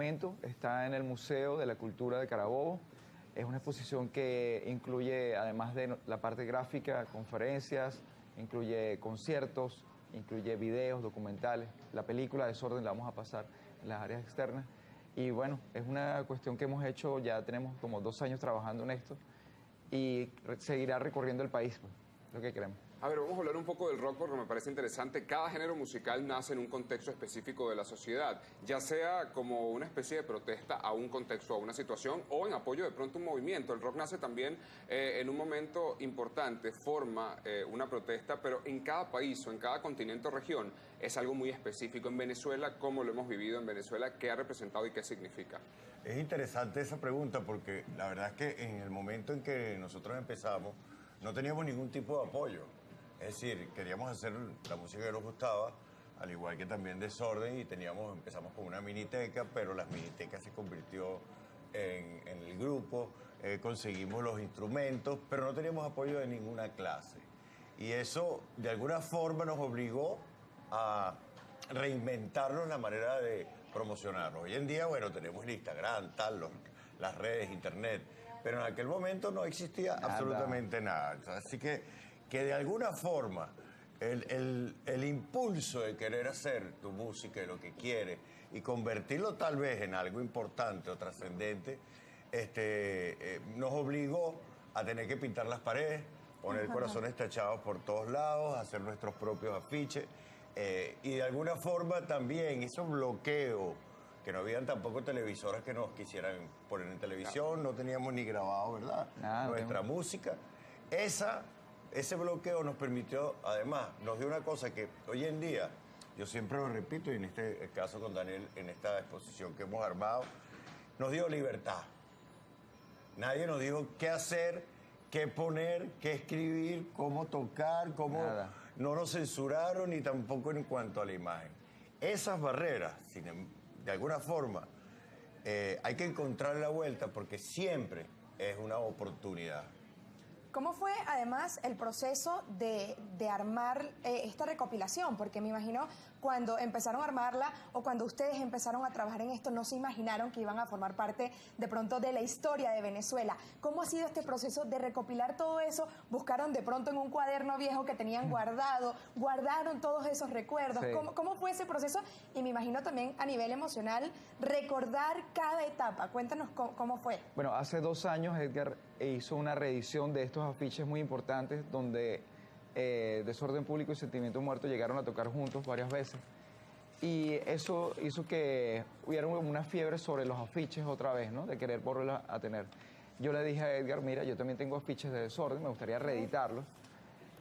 momento está en el Museo de la Cultura de Carabobo. Es una exposición que incluye, además de la parte gráfica, conferencias, incluye conciertos, incluye videos, documentales. La película Desorden la vamos a pasar en las áreas externas. Y bueno, es una cuestión que hemos hecho, ya tenemos como 2 años trabajando en esto y seguirá recorriendo el país, pues, lo que queremos. A ver, vamos a hablar un poco del rock porque me parece interesante. Cada género musical nace en un contexto específico de la sociedad, ya sea como una especie de protesta a un contexto, a una situación, o en apoyo de pronto a un movimiento. El rock nace también en un momento importante, forma una protesta, pero en cada país o en cada continente o región es algo muy específico. En Venezuela, ¿cómo lo hemos vivido en Venezuela? ¿Qué ha representado y qué significa? Es interesante esa pregunta porque la verdad es que en el momento en que nosotros empezamos no teníamos ningún tipo de apoyo. Es decir, queríamos hacer la música que nos gustaba, al igual que también Desorden, y empezamos con una miniteca, pero la miniteca se convirtió en el grupo, conseguimos los instrumentos, pero no teníamos apoyo de ninguna clase. Y eso, de alguna forma, nos obligó a reinventarnos la manera de promocionarnos. Hoy en día, bueno, tenemos el Instagram, las redes, internet, pero en aquel momento no existía absolutamente nada. Así que de alguna forma el impulso de querer hacer tu música y lo que quieres y convertirlo tal vez en algo importante o trascendente, nos obligó a tener que pintar las paredes, poner corazones tachados por todos lados, hacer nuestros propios afiches y de alguna forma también esos bloqueos, que no habían tampoco televisoras que nos quisieran poner en televisión, no teníamos ni grabado, ¿verdad? Nuestra música. Ese bloqueo nos permitió, además, nos dio una cosa que hoy en día, yo siempre lo repito, y en este caso con Daniel, en esta exposición que hemos armado, nos dio libertad. Nadie nos dijo qué hacer, qué poner, qué escribir, cómo tocar, cómo... Nada. No nos censuraron ni tampoco en cuanto a la imagen. Esas barreras, de alguna forma, hay que encontrar la vuelta porque siempre es una oportunidad. ¿Cómo fue, además, el proceso de armar esta recopilación? Porque me imagino cuando empezaron a armarla o cuando ustedes empezaron a trabajar en esto, no se imaginaron que iban a formar parte de pronto de la historia de Venezuela. ¿Cómo ha sido este proceso de recopilar todo eso? ¿Buscaron de pronto en un cuaderno viejo que tenían guardado? ¿Guardaron todos esos recuerdos? Sí. ¿Cómo fue ese proceso? Y me imagino también a nivel emocional, recordar cada etapa. Cuéntanos cómo fue. Bueno, hace 2 años Edgar hizo una reedición de estos afiches muy importantes donde Desorden Público y Sentimiento Muerto llegaron a tocar juntos varias veces. Y eso hizo que hubiera una fiebre sobre los afiches otra vez, ¿no? De querer volverlos a tener. Yo le dije a Edgar, mira, yo también tengo afiches de Desorden, me gustaría reeditarlos.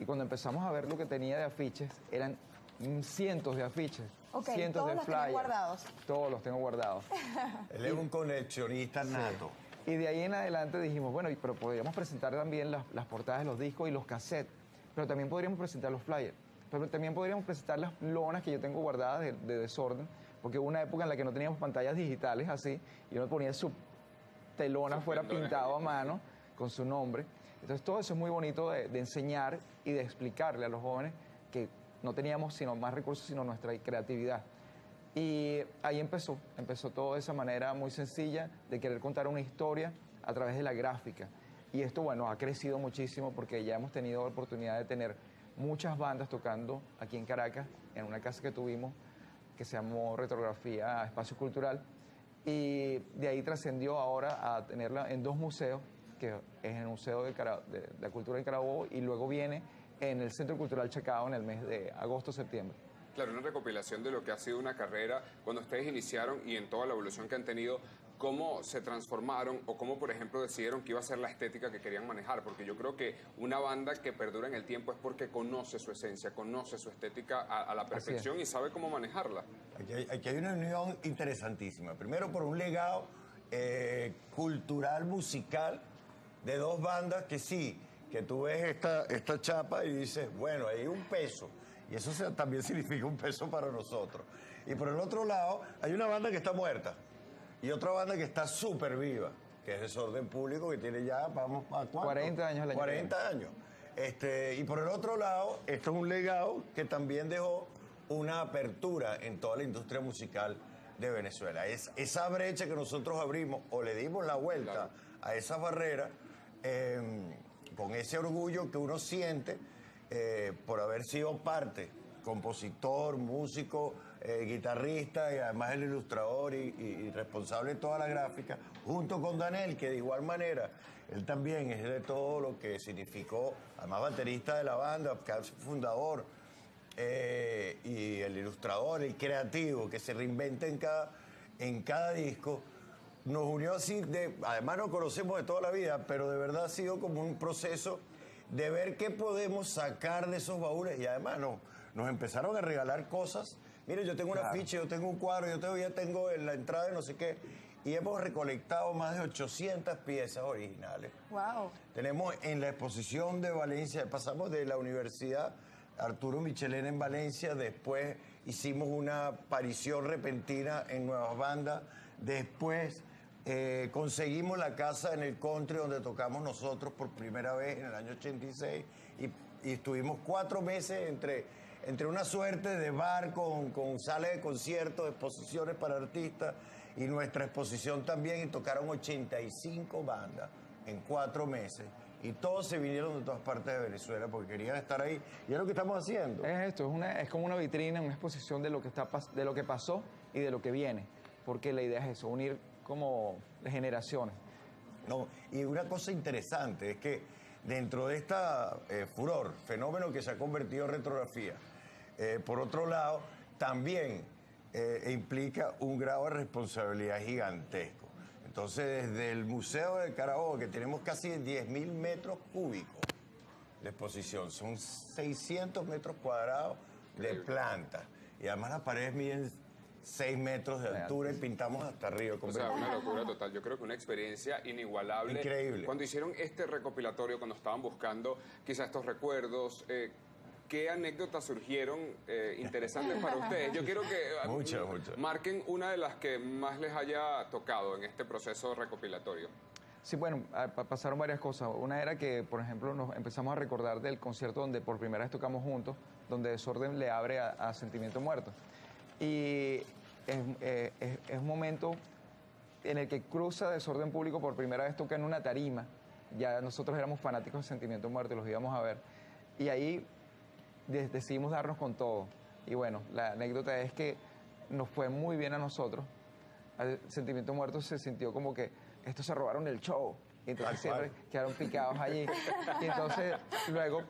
Y cuando empezamos a ver lo que tenía de afiches, eran cientos de afiches, cientos de flyers. ¿Todos los tienen guardados? Todos los tengo guardados. Él es un coleccionista nato. Y de ahí en adelante dijimos, bueno, pero podríamos presentar también las portadas de los discos y los cassettes, pero también podríamos presentar los flyers, pero también podríamos presentar las lonas que yo tengo guardadas de Desorden, porque hubo una época en la que no teníamos pantallas digitales así, y uno ponía su telona fuera pintado a mano con su nombre. Entonces todo eso es muy bonito de enseñar y de explicarle a los jóvenes que no teníamos sino más recursos, sino nuestra creatividad. Y ahí empezó todo de esa manera muy sencilla de querer contar una historia a través de la gráfica. Y esto, bueno, ha crecido muchísimo porque ya hemos tenido la oportunidad de tener muchas bandas tocando aquí en Caracas, en una casa que tuvimos que se llamó Retrografía Espacio Cultural. Y de ahí trascendió ahora a tenerla en 2 museos, que es en el Museo de la Cultura de Carabobo y luego viene en el Centro Cultural Chacao en el mes de agosto-septiembre. Claro, una recopilación de lo que ha sido una carrera cuando ustedes iniciaron y en toda la evolución que han tenido, cómo se transformaron o cómo, por ejemplo, decidieron que iba a ser la estética que querían manejar, porque yo creo que una banda que perdura en el tiempo es porque conoce su esencia, conoce su estética a la perfección y sabe cómo manejarla. Aquí hay una unión interesantísima. Primero por un legado cultural, musical, de 2 bandas que sí, que tú ves esta chapa y dices, bueno, hay un peso. Y eso también significa un peso para nosotros. Y por el otro lado, hay una banda que está muerta y otra banda que está súper viva, que es Desorden Público, que tiene ya, vamos, ¿a cuánto? 40 años el año 40 años. Y por el otro lado, esto es un legado que también dejó una apertura en toda la industria musical de Venezuela. Es esa brecha que nosotros abrimos o le dimos la vuelta Claro. a esas barreras con ese orgullo que uno siente por haber sido parte, compositor, músico, guitarrista y además el ilustrador y responsable de toda la gráfica, junto con Daniel, que de igual manera, él también es de todo lo que significó, además baterista de la banda, casi fundador, y el ilustrador, el creativo, que se reinventa en cada disco. Nos unió así, además nos conocemos de toda la vida, pero de verdad ha sido como un proceso de ver qué podemos sacar de esos baúles y además nos empezaron a regalar cosas. Mire, yo tengo un afiche, yo tengo un cuadro, ya tengo en la entrada de no sé qué, y hemos recolectado más de 800 piezas originales. Wow. Tenemos en la exposición de Valencia, pasamos de la Universidad Arturo Michelena en Valencia, después hicimos una aparición repentina en Nuevas Bandas, después conseguimos la casa en el country donde tocamos nosotros por primera vez en el año 86 y estuvimos 4 meses entre una suerte de bar con salas de conciertos, exposiciones para artistas y nuestra exposición también, y tocaron 85 bandas en 4 meses. Y todos se vinieron de todas partes de Venezuela porque querían estar ahí. Y es lo que estamos haciendo. Es esto, es como una vitrina, una exposición de lo que de lo que pasó y de lo que viene. Porque la idea es eso, unir como generaciones. No, y una cosa interesante es que dentro de esta fenómeno que se ha convertido en retrografía, por otro lado, también implica un grado de responsabilidad gigantesco. Entonces, desde el Museo de Carabobo, que tenemos casi 10.000 metros cúbicos de exposición, son 600 metros cuadrados de planta. Y además las paredes miden 6 metros de altura y pintamos hasta arriba. O sea, una locura total. Yo creo que una experiencia inigualable. Increíble. Cuando hicieron este recopilatorio, cuando estaban buscando quizás estos recuerdos, ¿qué anécdotas surgieron interesantes para ustedes? Yo quiero que Muchas. marquen una de las que más les haya tocado en este proceso recopilatorio. Sí, bueno, pasaron varias cosas. Una era que, por ejemplo, nos empezamos a recordar del concierto donde por primera vez tocamos juntos, donde Desorden le abre a Sentimiento Muerto. Y es un momento en el que cruza Desorden Público por primera vez, toca en una tarima. Ya nosotros éramos fanáticos de Sentimiento Muerto y los íbamos a ver. Y ahí decidimos darnos con todo. Y bueno, la anécdota es que nos fue muy bien a nosotros. Al Sentimiento Muerto se sintió como que estos se robaron el show. Y entonces siempre quedaron picados allí. Y entonces luego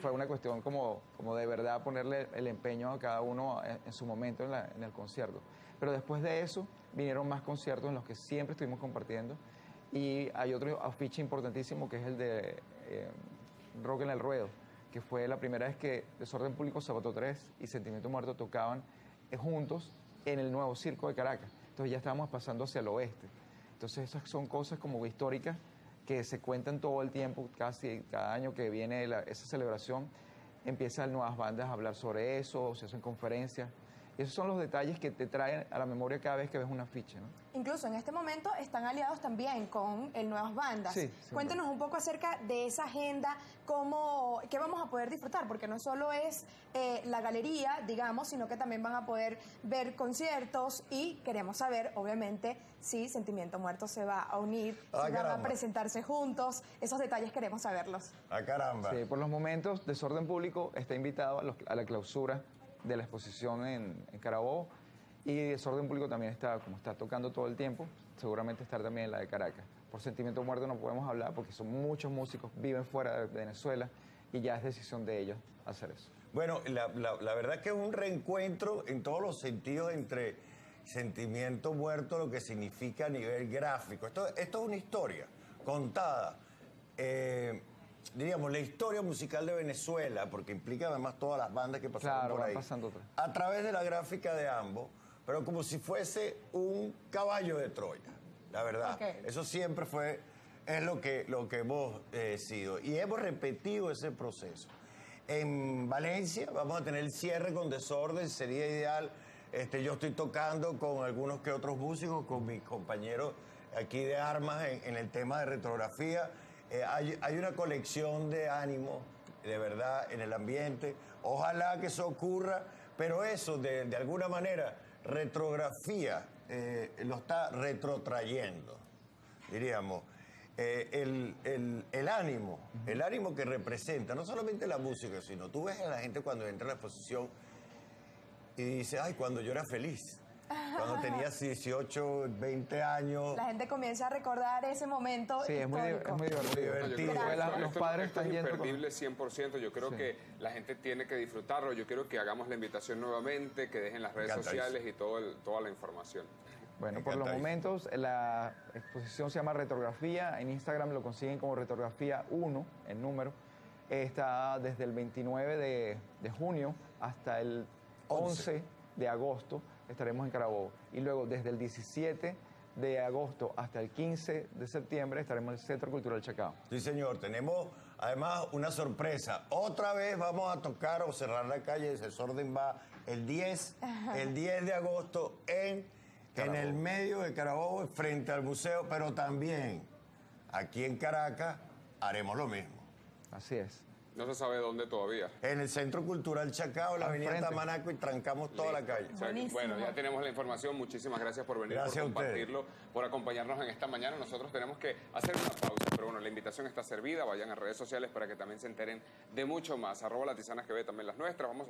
fue una cuestión como de verdad ponerle el empeño a cada uno en su momento en el concierto. Pero después de eso vinieron más conciertos en los que siempre estuvimos compartiendo. Y hay otro afiche importantísimo que es el de Rock en el Ruedo, que fue la primera vez que Desorden Público, Zapato 3 y Sentimiento Muerto tocaban juntos en el nuevo Circo de Caracas. Entonces ya estábamos pasando hacia el oeste. Entonces esas son cosas como históricas que se cuentan todo el tiempo, casi cada año que viene esa celebración, empiezan nuevas bandas a hablar sobre eso, se hacen conferencias. Y esos son los detalles que te traen a la memoria cada vez que ves un afiche, ¿no? Incluso en este momento están aliados también con el Nuevas Bandas. Sí, Cuéntenos un poco acerca de esa agenda, qué vamos a poder disfrutar, porque no solo es la galería, digamos, sino que también van a poder ver conciertos y queremos saber, obviamente, si Sentimiento Muerto se va a unir, si van a presentarse juntos. Esos detalles queremos saberlos. ¡Ah, caramba! Sí, por los momentos, Desorden Público está invitado a la clausura de la exposición en Carabobo, y Desorden Público también está, como está tocando todo el tiempo, seguramente estar también en la de Caracas. Por Sentimiento Muerto no podemos hablar porque son muchos músicos, viven fuera de Venezuela y ya es decisión de ellos hacer eso. Bueno, la verdad que es un reencuentro en todos los sentidos entre Sentimiento Muerto, lo que significa a nivel gráfico. Esto es una historia contada, diríamos, la historia musical de Venezuela, porque implica además todas las bandas que pasaron por ahí, a través de la gráfica de ambos, pero como si fuese un caballo de Troya, la verdad. Okay. Eso siempre es lo que hemos sido, y hemos repetido ese proceso. En Valencia vamos a tener el cierre con Desorden, sería ideal. Yo estoy tocando con algunos que otros músicos, con mis compañeros aquí de armas en el tema de retrografía. Hay una colección de ánimo, de verdad, en el ambiente. Ojalá que eso ocurra, pero eso, de alguna manera, retrografía lo está retrotrayendo, diríamos. El ánimo que representa, no solamente la música, sino tú ves a la gente cuando entra a la exposición y dice, ay, cuando yo era feliz, cuando tenías 18, 20 años. La gente comienza a recordar ese momento Sí, es muy histórico. divertido. Los padres esto están es yendo. imperdible 100%. Yo creo que la gente tiene que disfrutarlo. Yo quiero que hagamos la invitación nuevamente, que dejen las redes sociales y toda la información. Bueno, por los momentos la exposición se llama Retrografía. En Instagram lo consiguen como Retrografía 1, el número. Está desde el 29 de junio hasta el 11 de agosto. Estaremos en Carabobo. Y luego desde el 17 de agosto hasta el 15 de septiembre estaremos en el Centro Cultural Chacao. Sí, señor. Tenemos además una sorpresa. Otra vez vamos a tocar o cerrar la calle. Desorden va el 10 de agosto en el medio de Carabobo, frente al museo, pero también aquí en Caracas haremos lo mismo. Así es. No se sabe dónde todavía. En el Centro Cultural Chacao, la avenida Tamanaco, y trancamos toda la calle. O sea, bueno, ya tenemos la información. Muchísimas gracias por venir, Gracias por compartirlo, por acompañarnos en esta mañana. Nosotros tenemos que hacer una pausa, pero bueno, la invitación está servida. Vayan a redes sociales para que también se enteren de mucho más. @latisanasgb también las nuestras. Vamos a